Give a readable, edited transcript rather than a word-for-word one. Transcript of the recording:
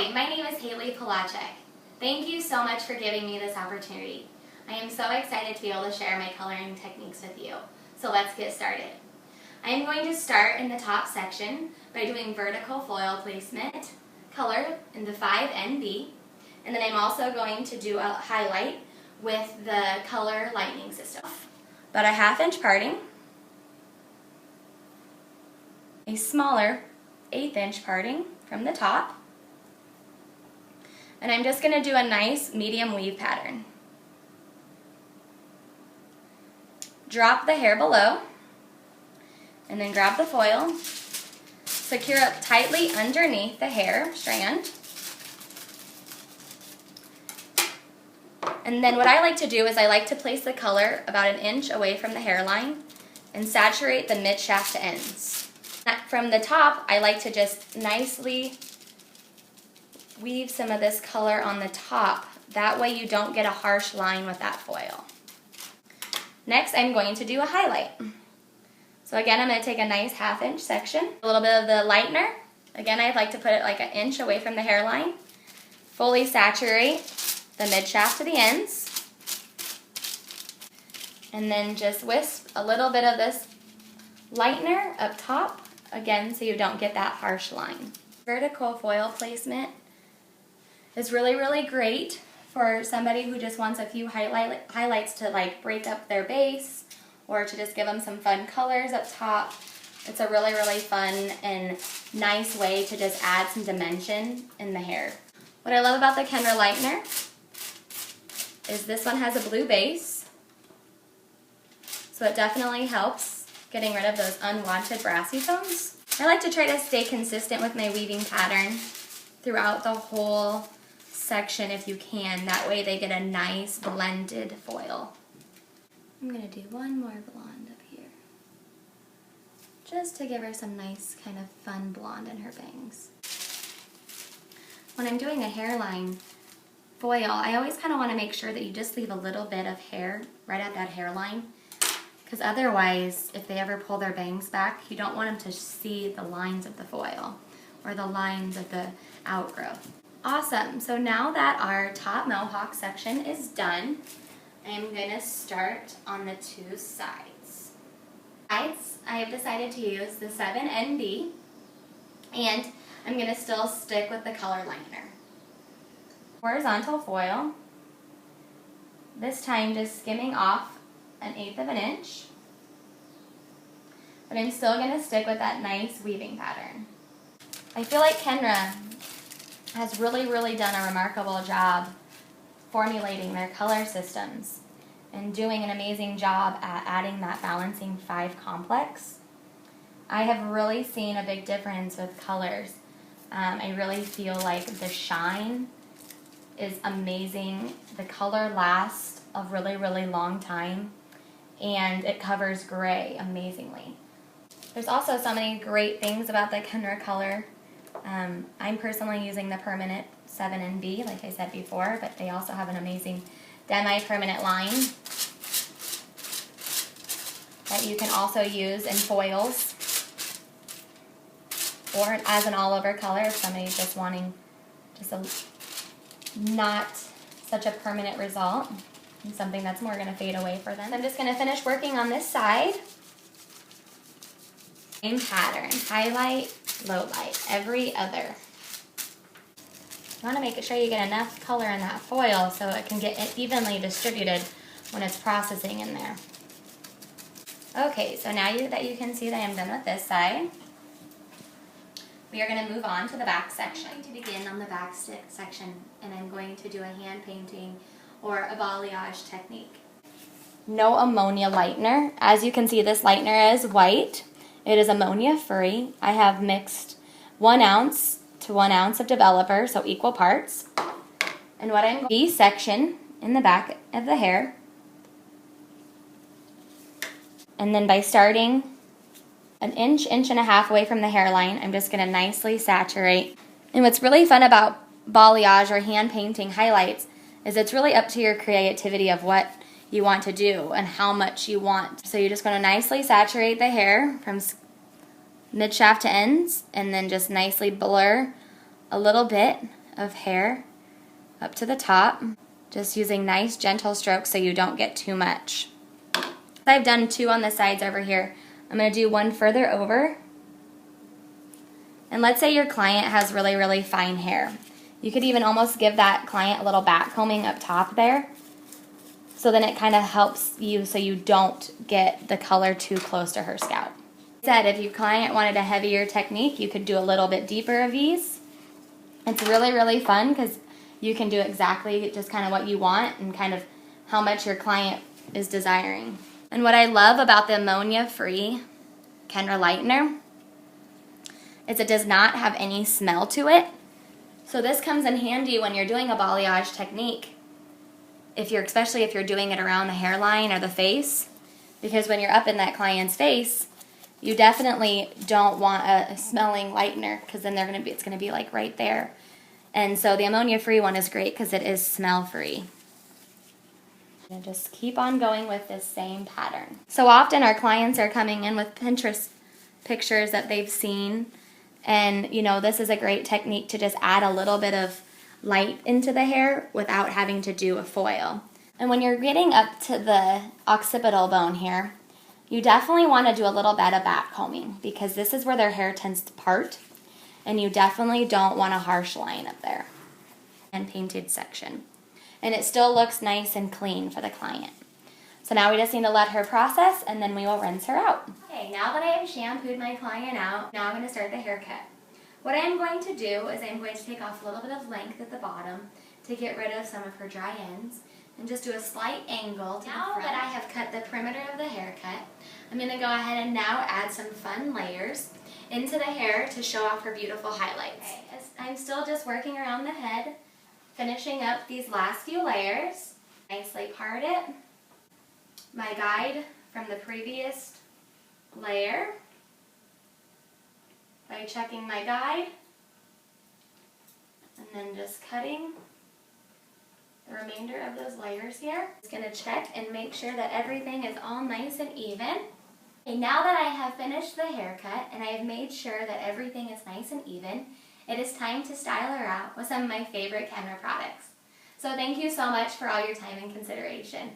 Hi, my name is Haylie Polacek. Thank you so much for giving me this opportunity. I am so excited to be able to share my coloring techniques with you. So let's get started. I am going to start in the top section by doing vertical foil placement, color in the 5NB, and then I'm also going to do a highlight with the color lightning system. About a 1/2 inch parting, a smaller 1/8 inch parting from the top, and I'm just going to do a nice medium weave pattern. Drop the hair below, and then grab the foil, secure it tightly underneath the hair strand. And then what I like to do is I like to place the color about 1 inch away from the hairline and saturate the mid shaft to ends. From the top, I like to just nicely weave some of this color on the top. That way you don't get a harsh line with that foil. Next, I'm going to do a highlight. So again, I'm going to take a nice 1/2 inch section, a little bit of the lightener. Again, I'd like to put it like 1 inch away from the hairline. Fully saturate the mid shaft to the ends. And then just wisp a little bit of this lightener up top, again, so you don't get that harsh line. Vertical foil placement is really, really great for somebody who just wants a few highlights to like break up their base or to just give them some fun colors up top. It's a really, really fun and nice way to just add some dimension in the hair. What I love about the Kenra lightener is this one has a blue base, so it definitely helps getting rid of those unwanted brassy tones. I like to try to stay consistent with my weaving pattern throughout the whole section if you can. That way they get a nice blended foil. I'm going to do one more blonde up here, just to give her some nice kind of fun blonde in her bangs. When I'm doing a hairline foil, I always kind of want to make sure that you just leave a little bit of hair right at that hairline, because otherwise, if they ever pull their bangs back, you don't want them to see the lines of the foil or the lines of the outgrowth. Awesome, so now that our top mohawk section is done, I'm going to start on the 2 sides. I have decided to use the 7NB, and I'm going to still stick with the color lightener. Horizontal foil, this time just skimming off 1/8 of an inch, but I'm still going to stick with that nice weaving pattern. I feel like Kenra has really, really done a remarkable job formulating their color systems and doing an amazing job at adding that balancing 5 complex. I have really seen a big difference with colors. I really feel like the shine is amazing. The color lasts a really, really long time, and it covers gray amazingly. There's also so many great things about the Kenra color. I'm personally using the permanent 7NB, like I said before, but they also have an amazing demi-permanent line that you can also use in foils or as an all-over color if somebody's just wanting just a not such a permanent result and something that's more going to fade away for them. So I'm just going to finish working on this side. Same pattern, highlight, low light, every other. You want to make sure you get enough color in that foil so it can get evenly distributed when it's processing in there. Okay, so now that you can see that I'm done with this side, we are going to move on to the back section. I'm going to begin on the back section, and I'm going to do a hand painting or a balayage technique. No ammonia lightener. As you can see, this lightener is white. It is ammonia free. I have mixed 1 ounce to 1 ounce of developer, so equal parts. And what I'm going to do, section in the back of the hair. And then by starting 1 inch, 1.5 inches away from the hairline, I'm just going to nicely saturate. And what's really fun about balayage or hand painting highlights is it's really up to your creativity of what you want to do and how much you want. So you're just going to nicely saturate the hair from mid shaft to ends, and then just nicely blur a little bit of hair up to the top, just using nice gentle strokes so you don't get too much. I've done 2 on the sides over here. I'm going to do 1 further over. And let's say your client has really, really fine hair. You could even almost give that client a little back combing up top there. So then it kind of helps you so you don't get the color too close to her scalp. Said if your client wanted a heavier technique, you could do a little bit deeper of these. It's really, really fun because you can do exactly just kind of what you want and kind of how much your client is desiring. And what I love about the ammonia-free Kenra lightener is it does not have any smell to it. So this comes in handy when you're doing a balayage technique, especially if you're doing it around the hairline or the face, because when you're up in that client's face, you definitely don't want a smelling lightener because then it's going to be like right there. And so the ammonia-free one is great because it is smell-free. And just keep on going with this same pattern. So often our clients are coming in with Pinterest pictures that they've seen, and this is a great technique to just add a little bit of light into the hair without having to do a foil. And when you're getting up to the occipital bone here, you definitely want to do a little bit of back combing because this is where their hair tends to part, and you definitely don't want a harsh line up there and painted section. And it still looks nice and clean for the client. So now we just need to let her process, and then we will rinse her out. Okay, now that I have shampooed my client out, now I'm going to start the haircut. What I am going to do is I'm going to take off a little bit of length at the bottom to get rid of some of her dry ends and just do a slight angle to the front. Now that I have cut the perimeter of the haircut, I'm going to go ahead and now add some fun layers into the hair to show off her beautiful highlights. Okay, I'm still just working around the head, finishing up these last few layers. Nicely part it. My guide from the previous layer by checking my guide and then just cutting the remainder of those layers here. Just going to check and make sure that everything is all nice and even. Okay, now that I have finished the haircut and I have made sure that everything is nice and even, it is time to style her out with some of my favorite Kenra products. So thank you so much for all your time and consideration.